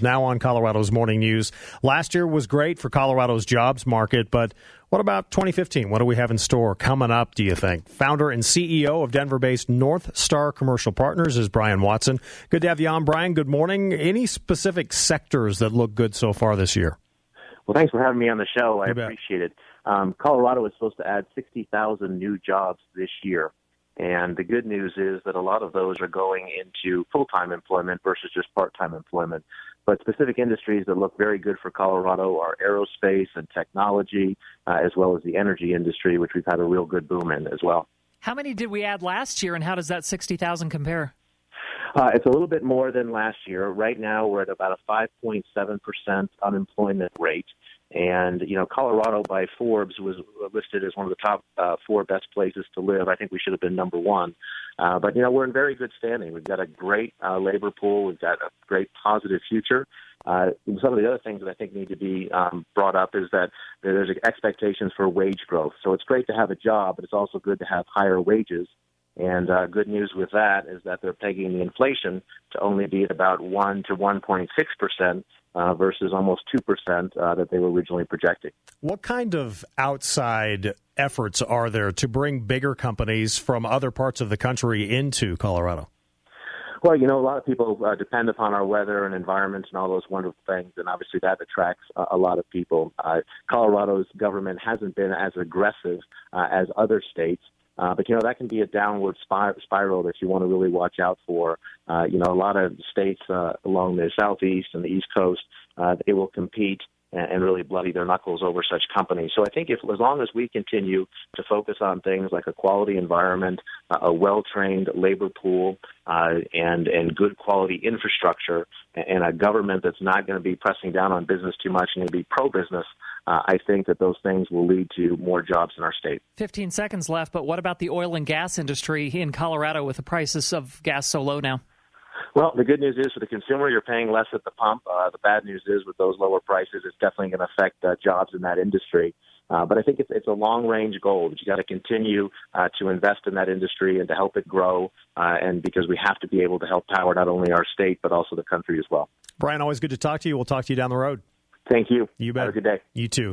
now on Colorado's Morning News. Last year was great for Colorado's jobs market, but what about 2015? What do we have in store coming up, do you think? Founder and CEO of Denver-based Northstar Commercial Partners is Brian Watson. Good to have you on, Brian. Good morning. Any specific sectors that look good so far this year? Well, thanks for having me on the show. I appreciate it. Colorado is supposed to add 60,000 new jobs this year. And the good news is that a lot of those are going into full-time employment versus just part-time employment. But specific industries that look very good for Colorado are aerospace and technology, as well as the energy industry, which we've had a real good boom in as well. How many did we add last year, and how does that 60,000 compare? It's a little bit more than last year. Right now, we're at about a 5.7% unemployment rate. And, Colorado by Forbes was listed as one of the top 4 best places to live. I think we should have been number 1. But, we're in very good standing. We've got a great labor pool. We've got a great positive future. Some of the other things that I think need to be brought up is that there's expectations for wage growth. So it's great to have a job, but it's also good to have higher wages. And good news with that is that they're pegging the inflation to only be at about 1 to 1.6%. Versus almost 2% that they were originally projecting. What kind of outside efforts are there to bring bigger companies from other parts of the country into Colorado? Well, a lot of people depend upon our weather and environment and all those wonderful things, and obviously that attracts a lot of people. Colorado's government hasn't been as aggressive as other states. But, that can be a downward spiral that you want to really watch out for. A lot of states along the southeast and the east coast, they will compete and really bloody their knuckles over such companies. So I think as long as we continue to focus on things like a quality environment, a well-trained labor pool, and good quality infrastructure, and a government that's not going to be pressing down on business too much and going to be pro-business, I think that those things will lead to more jobs in our state. 15 seconds left, but what about the oil and gas industry in Colorado with the prices of gas so low now? Well, the good news is for the consumer, you're paying less at the pump. The bad news is with those lower prices, it's definitely going to affect jobs in that industry. But I think it's a long-range goal that you got to continue to invest in that industry and to help it grow, and because we have to be able to help power not only our state but also the country as well. Brian, always good to talk to you. We'll talk to you down the road. Thank you. You bet. Have a good day. You too.